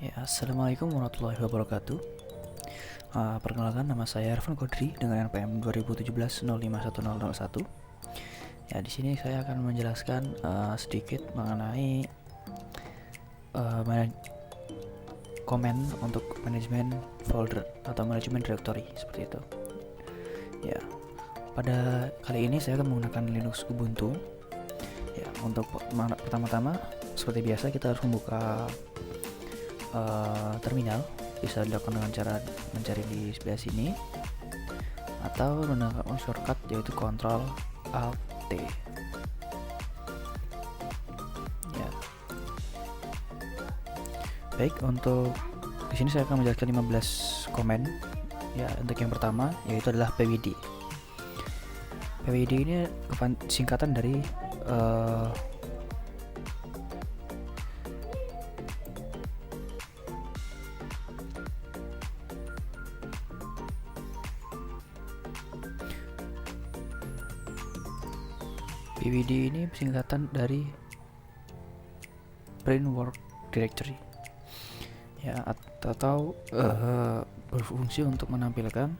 Ya, assalamualaikum warahmatullahi wabarakatuh. Perkenalkan, nama saya Ervan Kodri dengan NPM 2017-051001. Ya, di sini saya akan menjelaskan sedikit mengenai komen untuk manajemen folder atau manajemen directory seperti itu. Ya, pada kali ini saya akan menggunakan Linux Ubuntu. Ya, untuk pertama-tama seperti biasa kita harus membuka terminal. Bisa dilakukan dengan cara mencari di sebelah sini atau menggunakan shortcut yaitu Ctrl Alt T. Ya. Baik, untuk di sini saya akan menjelaskan 15 komen. Ya, untuk yang pertama yaitu adalah PWD. PWD ini singkatan dari PWD ini singkatan dari Print Work Directory. Ya, atau berfungsi untuk menampilkan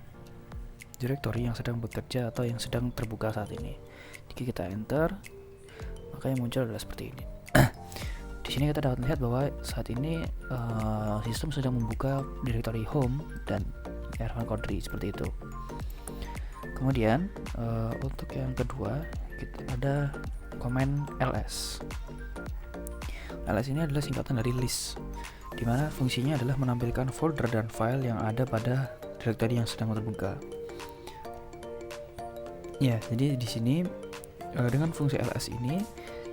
directory yang sedang bekerja atau yang sedang terbuka saat ini. Jika kita enter, maka yang muncul adalah seperti ini. Di sini kita dapat melihat bahwa saat ini sistem sedang membuka directory home dan Ervan Kodri seperti itu. Kemudian untuk yang kedua ada komen ls. ls ini adalah singkatan dari list, di mana fungsinya adalah menampilkan folder dan file yang ada pada directory yang sedang terbuka. Ya, jadi di sini dengan fungsi ls ini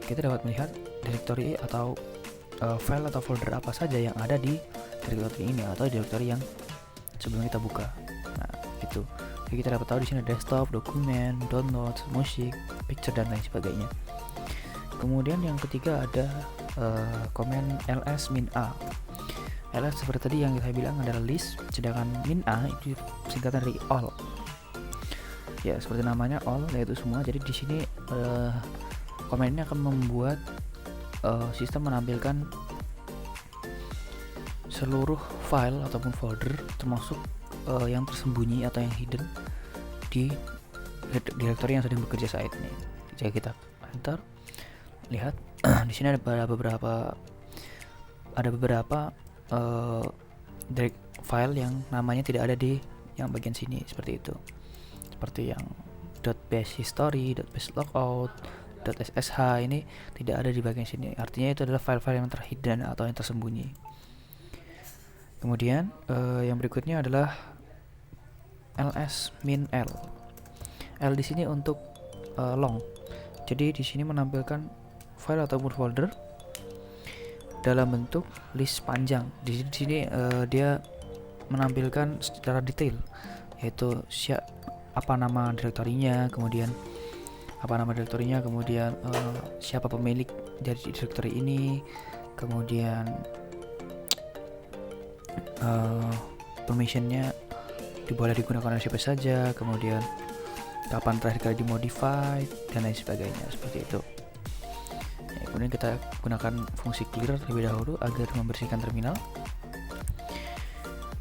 kita dapat melihat directory atau file atau folder apa saja yang ada di directory ini atau directory yang sebelum kita buka. Nah, itu. Jadi kita dapat tahu di sini ada desktop, dokumen, downloads, musik, picture dan lain sebagainya. Kemudian yang ketiga ada komen ls-a. ls seperti tadi yang saya bilang adalah list, sedangkan -a itu singkatan dari all. Ya, seperti namanya all, yaitu semua. Jadi di sini komen ini akan membuat sistem menampilkan seluruh file ataupun folder termasuk yang tersembunyi atau yang hidden di directory yang sedang bekerja saat ini. Jika kita enter, lihat di sini ada beberapa file yang namanya tidak ada di yang bagian sini seperti itu. Seperti yang .bash history, .bash logout, .ssh ini tidak ada di bagian sini. Artinya itu adalah file-file yang terhidden atau yang tersembunyi. Kemudian yang berikutnya adalah ls-l. L di sini untuk long. Jadi di sini menampilkan file ataupun folder dalam bentuk list panjang. Di sini dia menampilkan secara detail, yaitu apa nama direktorinya, kemudian siapa pemilik dari directory ini, kemudian permissionnya boleh digunakan oleh siapa saja, kemudian kapan terakhir kali dimodify dan lain sebagainya seperti itu. Ya, kemudian kita gunakan fungsi clear terlebih dahulu agar membersihkan terminal.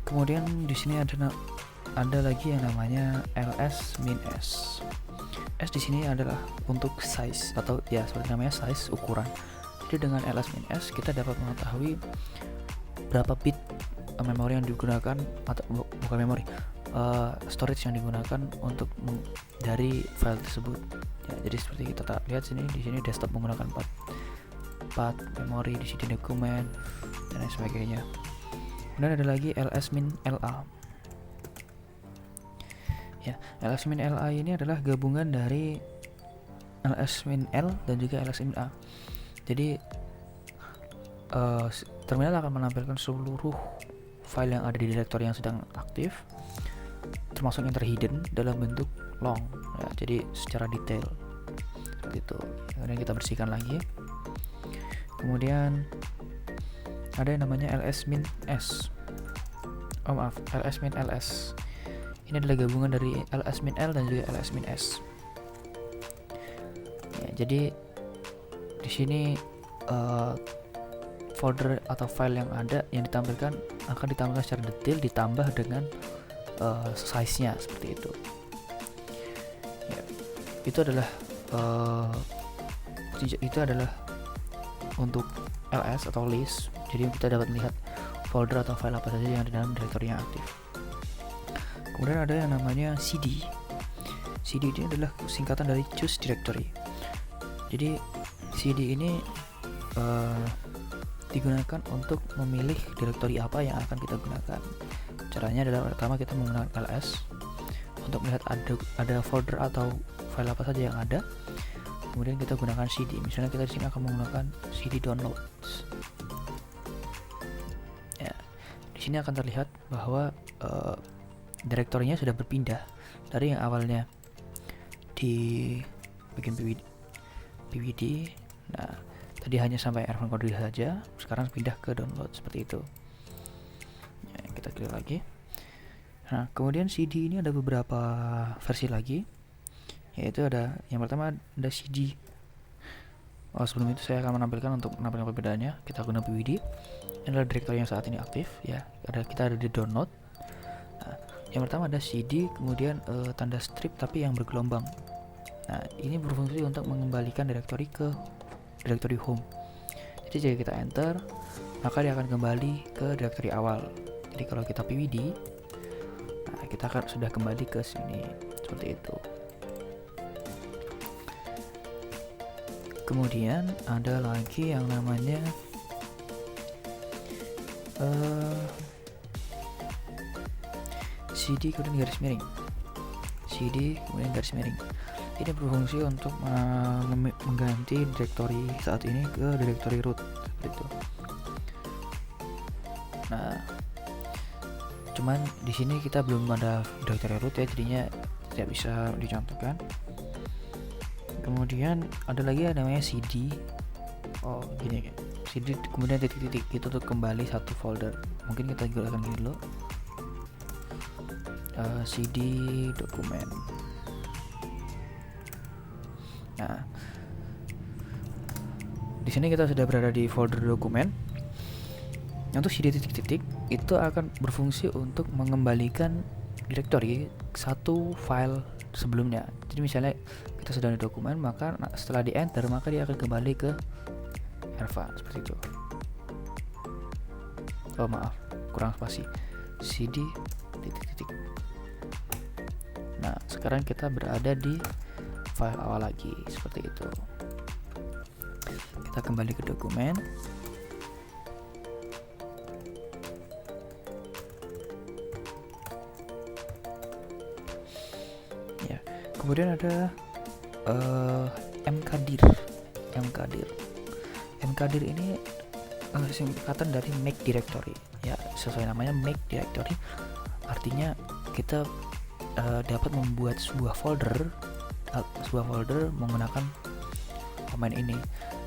Kemudian di sini ada lagi yang namanya ls-s. S di sini adalah untuk size atau ya seperti namanya size, ukuran. Jadi dengan ls-s kita dapat mengetahui berapa bit memori yang digunakan atau bukan memori, storage yang digunakan untuk dari file tersebut. Ya, jadi seperti kita lihat di sini desktop menggunakan 4 memori, di sini dokumen dan lain sebagainya. Kemudian ada lagi ls-la. Ya, ls-la ini adalah gabungan dari ls-l dan juga ls-a. Jadi terminal akan menampilkan seluruh file yang ada di directory yang sedang aktif, termasuk yang terhidden dalam bentuk long. Ya, jadi secara detail seperti itu. Kemudian kita bersihkan lagi. Kemudian ada yang namanya ls-s. ls-ls. Ini adalah gabungan dari ls-l dan juga ls-s. Ya, jadi di sini folder atau file yang ada yang ditampilkan akan ditampilkan secara detail ditambah dengan size-nya seperti itu. Ya, itu adalah untuk ls atau list. Jadi kita dapat melihat folder atau file apa saja yang ada dalam direktori yang aktif. Kemudian ada yang namanya cd. cd ini adalah singkatan dari choose directory. Jadi cd ini digunakan untuk memilih direktori apa yang akan kita gunakan. Caranya adalah pertama kita menggunakan ls untuk melihat ada folder atau file apa saja yang ada. Kemudian kita gunakan cd. Misalnya kita di sini akan menggunakan cd downloads. Ya, di sini akan terlihat bahwa direktorinya sudah berpindah dari yang awalnya di bagian pwd. Nah, tadi hanya sampai r1 saja, sekarang pindah ke download seperti itu. Ya, kita klik lagi. Nah, kemudian cd ini ada beberapa versi lagi, yaitu ada yang pertama ada cd. Sebelum itu saya akan menampilkan perbedaannya. Kita gunakan pwd. Ini adalah direktori yang saat ini aktif, ya. Kita ada di download. Nah, yang pertama ada cd, kemudian tanda strip tapi yang bergelombang. Nah, ini berfungsi untuk mengembalikan direktori ke direktori home. Jadi jika kita enter, maka dia akan kembali ke direktori awal. Jadi kalau kita pwd, nah kita akan sudah kembali ke sini seperti itu. Kemudian ada lagi yang namanya cd kemudian garis miring. cd kemudian garis miring. Ini berfungsi untuk mengganti direktori saat ini ke direktori root seperti itu. Nah, cuman di sini kita belum ada direktori root ya, jadinya tidak bisa dicontohkan. Kemudian ada lagi yang namanya cd. Gini kan. cd kemudian titik-titik itu untuk kembali satu folder. Mungkin kita gunakan ini dulu. cd dokumen. Nah, di sini kita sudah berada di folder dokumen. Untuk cd titik-titik itu akan berfungsi untuk mengembalikan direktori satu file sebelumnya. Jadi misalnya kita sudah di dokumen, maka setelah di enter maka dia akan kembali ke r1 seperti itu. Maaf, kurang spasi. cd titik-titik. Nah, sekarang kita berada di file awal lagi seperti itu. Kita kembali ke dokumen. Ya, kemudian ada mkdir. mkdir ini singkatan dari make directory. Ya, sesuai namanya make directory. Artinya kita dapat membuat sebuah folder menggunakan command ini.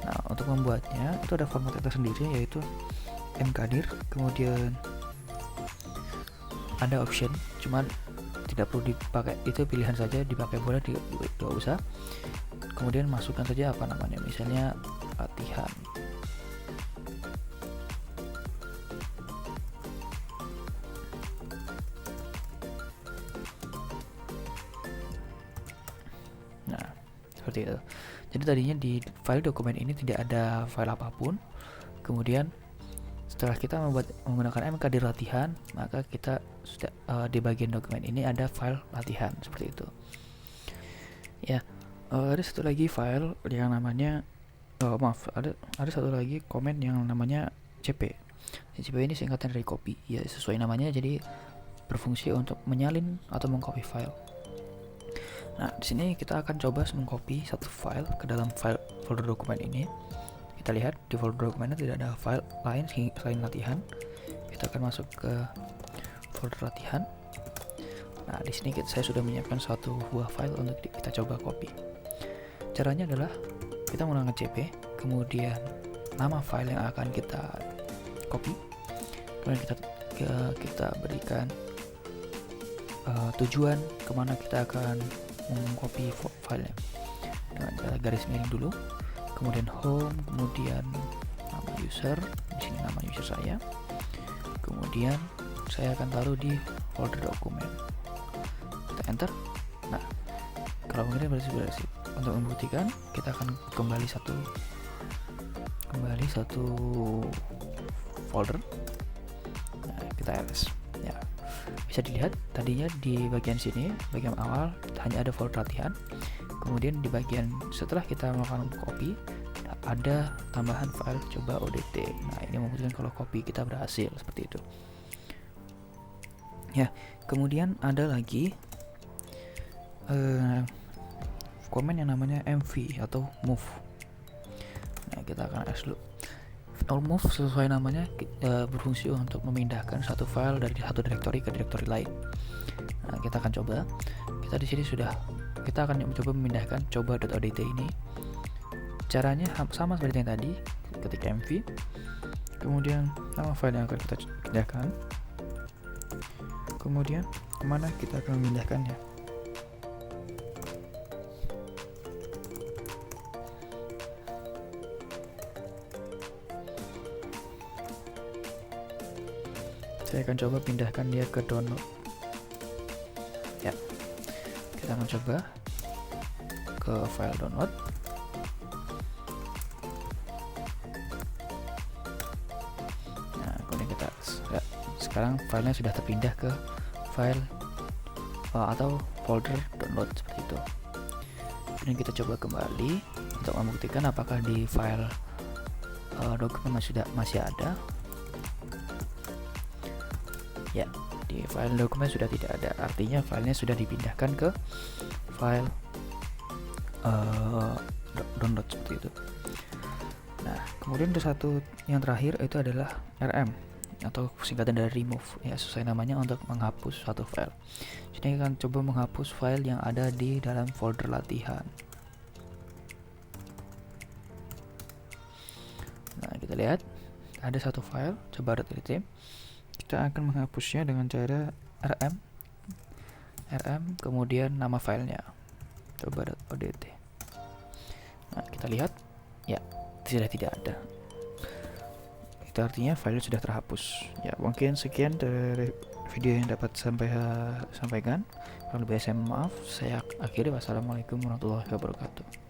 Nah, untuk membuatnya itu ada format tersendiri, yaitu mkdir, kemudian ada option, cuman tidak perlu dipakai, itu pilihan saja, dipakai boleh, tidak usah. Kemudian masukkan saja apa namanya, misalnya latihan. Seperti itu. Jadi tadinya di file dokumen ini tidak ada file apapun. Kemudian setelah kita menggunakan mkdir latihan, maka kita sudah di bagian dokumen ini ada file latihan seperti itu. Ya, ada satu lagi file yang namanya ada satu lagi komen yang namanya cp. cp ini singkatan dari copy. Ya, sesuai namanya, jadi berfungsi untuk menyalin atau mengcopy file. Nah, di sini kita akan coba mengcopy satu file ke dalam folder dokumen ini. Kita lihat di folder dokumennya tidak ada file lain selain latihan. Kita akan masuk ke folder latihan. Nah, di sini saya sudah menyiapkan satu buah file untuk kita coba copy. Caranya adalah kita menggunakan cp, kemudian nama file yang akan kita copy, kemudian kita berikan tujuan kemana kita akan mengcopy filenya dengan cara garis miring dulu, kemudian home, kemudian nama user, di komputer saya. Kemudian saya akan taruh di folder dokumen. Kita enter. Nah, kalau begini berarti untuk membuktikan kita akan kembali satu folder. Nah, kita ls. Ya, bisa dilihat tadinya di bagian sini, bagian awal hanya ada folder latihan. Kemudian di bagian setelah kita melakukan copy, ada tambahan file coba odt. Nah, ini membuktikan kalau copy kita berhasil seperti itu. Ya, kemudian ada lagi komen yang namanya mv atau move. Nah, kita akan ls dulu. Move sesuai namanya berfungsi untuk memindahkan satu file dari satu direktori ke direktori lain. Nah, kita akan coba. Kita di sini kita akan mencoba memindahkan coba.odt ini. Caranya sama seperti yang tadi, ketik mv, kemudian nama file yang akan kita pindahkan, kemudian kemana kita akan memindahkannya. Saya akan coba pindahkan dia ke download. Ya, kita akan coba ke file download. Nah, kemudian kita sekarang filenya sudah terpindah ke file atau folder download seperti itu. Kemudian kita coba kembali untuk membuktikan apakah di file dokumen masih ada. Ya, di file dokumen sudah tidak ada, artinya filenya sudah dipindahkan ke file download seperti itu. Nah, kemudian ada satu yang terakhir, itu adalah rm atau singkatan dari remove, ya sesuai namanya, untuk menghapus satu file. Jadi akan coba menghapus file yang ada di dalam folder latihan. Nah, kita lihat ada satu file coba.odt. Kita akan menghapusnya dengan cara rm kemudian nama filenya coba.odt. Nah, kita lihat ya sudah tidak ada. Itu artinya file sudah terhapus. Ya, mungkin sekian dari video yang dapat sampaikan. Kalau lebih saya maaf, saya akhiri. Wassalamualaikum warahmatullahi wabarakatuh.